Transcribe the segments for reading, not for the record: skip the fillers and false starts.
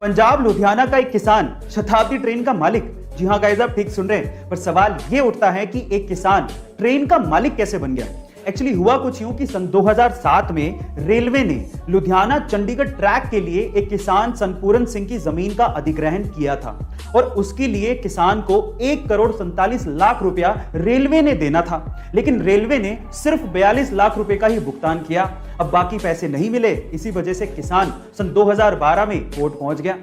पंजाब लुधियाना का एक किसान शताब्दी ट्रेन का मालिक। जी हाँ गाइस, आप ठीक सुन रहे हैं, पर सवाल ये उठता है कि एक किसान ट्रेन का मालिक कैसे बन गया। एक्चुअली हुआ कुछ यूं कि सन 2007 में रेलवे ने लुधियाना चंडीगढ़ ट्रैक के लिए एक किसान सनपूरन सिंह की जमीन का अधिग्रहण किया था और उसके लिए किसान को 1,47,00,000 रुपया रेलवे ने देना था, लेकिन रेलवे ने सिर्फ 42 लाख रुपए का ही भुगतान किया। अब बाकी पैसे नहीं मिले, इसी वजह से किसान सन 2012 में कोर्ट पहुंच गया।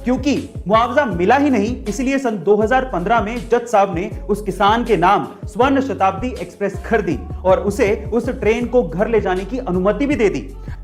क्योंकि मुआवजा मिला ही नहीं, इसलिए सन 2015 में जज साहब ने उस किसान के नाम स्वर्ण शताब्दी एक्सप्रेस खरीदी और उसे उस ट्रेन को घर ले जाने की अनुमति भी दे दी।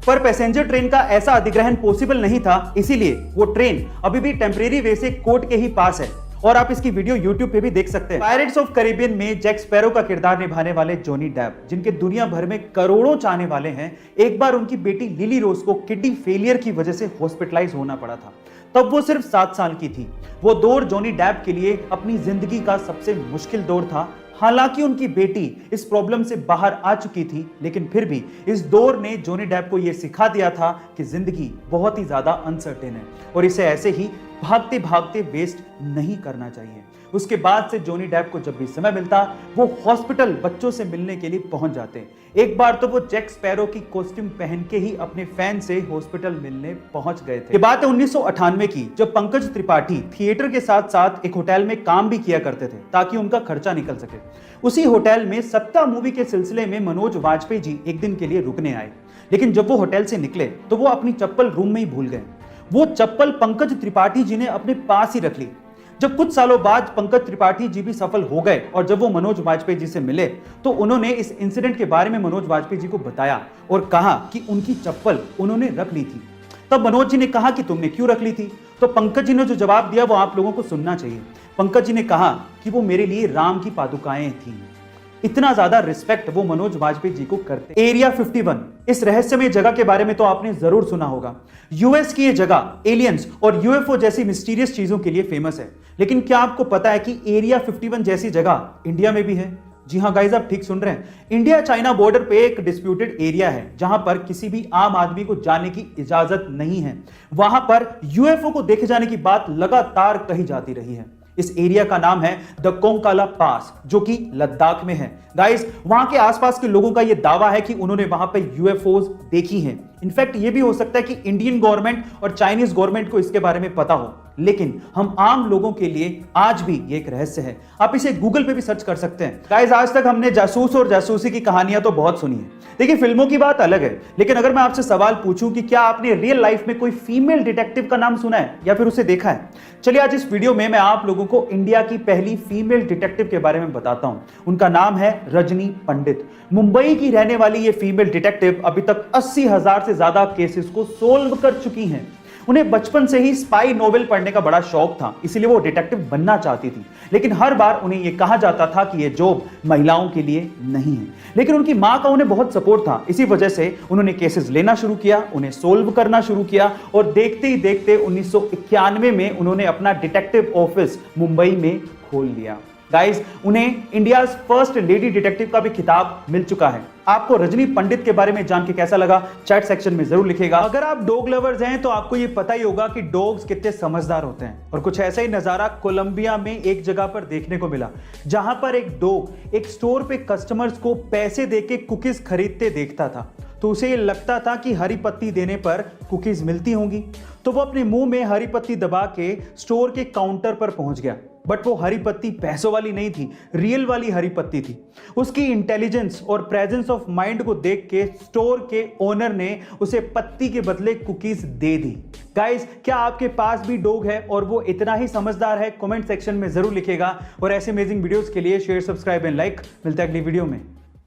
पर पैसेंजर ट्रेन का ऐसा अधिग्रहण पॉसिबल नहीं था, इसीलिए वो ट्रेन अभी भी टेम्परेरी वे से कोर्ट के ही पास है और आप इसकी वीडियो YouTube पे भी देख सकते हैं। पायरेट्स ऑफ कैरिबियन में जैक स्पैरो का किरदार निभाने वाले जॉनी डेप, जिनके दुनिया भर में करोड़ों चाहने वाले हैं, एक बार उनकी बेटी लिली रोज को किडनी फेलियर की वजह से हॉस्पिटलाइज होना पड़ा था। तब वो सिर्फ 7 साल की थी। वो दौर जॉनी डेप के लिए अपनी जिंदगी का सबसे मुश्किल दौर था। हालांकि उनकी बेटी इस प्रॉब्लम से बाहर आ चुकी थी, लेकिन फिर भी इस दौर ने जॉनी डेप को यह सिखा दिया था कि जिंदगी बहुत ही ज्यादा अनसर्टेन है और इसे ऐसे ही भागते भागते वेस्ट नहीं करना चाहिए। उसके बाद से जॉनी डेप को जब भी समय मिलता, वो हॉस्पिटल बच्चों से मिलने के लिए पहुंच जाते। एक बार तो वो जैक स्पैरो की कॉस्ट्यूम पहन के ही अपने फैन से हॉस्पिटल मिलने पहुंच गए थे। ये बात है 1998 की, जब पंकज त्रिपाठी थिएटर के साथ साथ एक होटल में काम भी किया करते थे ताकि उनका खर्चा निकल सके। उसी होटल में सत्ता मूवी के सिलसिले में मनोज वाजपेयी जी एक दिन के लिए रुकने आए, लेकिन जब वो होटल से निकले तो वो अपनी चप्पल रूम में ही भूल गए। वो चप्पल पंकज त्रिपाठी जी ने अपने पास ही रख ली। जब कुछ सालों बाद पंकज त्रिपाठी जी भी सफल हो गए और जब वो मनोज वाजपेयी जी से मिले तो उन्होंने इस इंसिडेंट के बारे में मनोज वाजपेयी जी को बताया और कहा कि उनकी चप्पल उन्होंने रख ली थी। तब मनोज जी ने कहा कि तुमने क्यों रख ली थी? तो पंकज जी ने जो जवाब दिया वो आप लोगों को सुनना चाहिए। पंकज जी ने कहा कि वो मेरे लिए राम की पादुकाएं थी। इतना ज्यादा रिस्पेक्ट वो मनोज वाजपेयी जी को करते। एरिया 51, इस रहस्यमय जगह के बारे में तो आपने जरूर सुना होगा। यूएस की ये जगह एलियंस और यूएफओ जैसी मिस्टीरियस चीजों के लिए फेमस है, लेकिन क्या आपको पता है कि एरिया 51 जैसी जगह इंडिया में भी है? जी हाँ गाइस, आप ठीक सुन रहे हैं। इंडिया चाइना बॉर्डर पे एक डिस्प्यूटेड एरिया है जहां पर किसी भी आम आदमी को जाने की इजाजत नहीं है। वहां पर यूएफओ को देखे जाने की बात लगातार कही जाती रही है। इस एरिया का नाम है द कोंकाला पास, जो कि लद्दाख में है। गाइस, वहां के आसपास के लोगों का यह दावा है कि उन्होंने वहां पे यूएफओज देखी हैं। इनफैक्ट ये भी हो सकता है कि इंडियन गवर्नमेंट और चाइनीज गवर्नमेंट को इसके बारे में पता हो, लेकिन हम आम लोगों के लिए आज भी ये एक रहस्य है। आप इसे गूगल पे भी सर्च कर सकते हैं। गाइस, आज तक हमने जासूस और जासूसी की कहानियां तो बहुत सुनी है। देखिए, फिल्मों की बात अलग है, लेकिन अगर मैं आपसे सवाल पूछूं कि क्या आपने रियल लाइफ में कोई फीमेल डिटेक्टिव का नाम सुना है या फिर उसे देखा है? चलिए, आज इस वीडियो में मैं आप लोगों को इंडिया की पहली फीमेल डिटेक्टिव के बारे में बताता हूं। उनका नाम है रजनी पंडित। मुंबई की रहने वाली ये फीमेल डिटेक्टिव अभी तक 80,000 से ज्यादा केसेस को सोल्व कर चुकी हैं। उन्हें बचपन से ही स्पाई नोवेल पढ़ने का बड़ा शौक था, इसलिए वो डिटेक्टिव बनना चाहती थी, लेकिन हर बार उन्हें यह कहा जाता था कि यह जॉब महिलाओं के लिए नहीं है। लेकिन उनकी मां का उन्हें बहुत सपोर्ट था, इसी वजह से उन्होंने केसेस लेना शुरू किया, उन्हें सोल्व करना शुरू किया और देखते ही देखते 1991 में उन्होंने अपना डिटेक्टिव ऑफिस मुंबई में खोल लिया। गाइस, उन्हें इंडिया फर्स्ट लेडी डिटेक्टिव का भी खिताब मिल चुका है। आपको रजनी पंडित के बारे में जान के कैसा लगा, चैट सेक्शन में जरूर लिखिएगा। अगर आप डॉग लवर्स हैं तो आपको ये पता ही होगा कि डॉग्स कितने समझदार होते हैं, और कुछ ऐसा ही नजारा कोलंबिया में एक जगह पर देखने को मिला, जहां पर एक डॉग एक स्टोर पे कस्टमर्स को पैसे देके कुकीज खरीदते देखता था। तो उसे ये लगता था कि हरी पत्ती देने पर कुकीज मिलती होंगी, तो वो अपने मुंह में हरी पत्ती दबा के स्टोर के काउंटर पर पहुंच गया। बट वो हरी पत्ती पैसों वाली नहीं थी, रियल वाली हरी पत्ती थी। उसकी इंटेलिजेंस और प्रेजेंस ऑफ माइंड को देख के स्टोर के ओनर ने उसे पत्ती के बदले कुकीज दे दी। गाइस, क्या आपके पास भी डॉग है और वो इतना ही समझदार है? कमेंट सेक्शन में जरूर लिखिएगा और ऐसे अमेजिंग वीडियोस के लिए शेयर, सब्सक्राइब एंड लाइक। मिलते हैं अगली वीडियो में।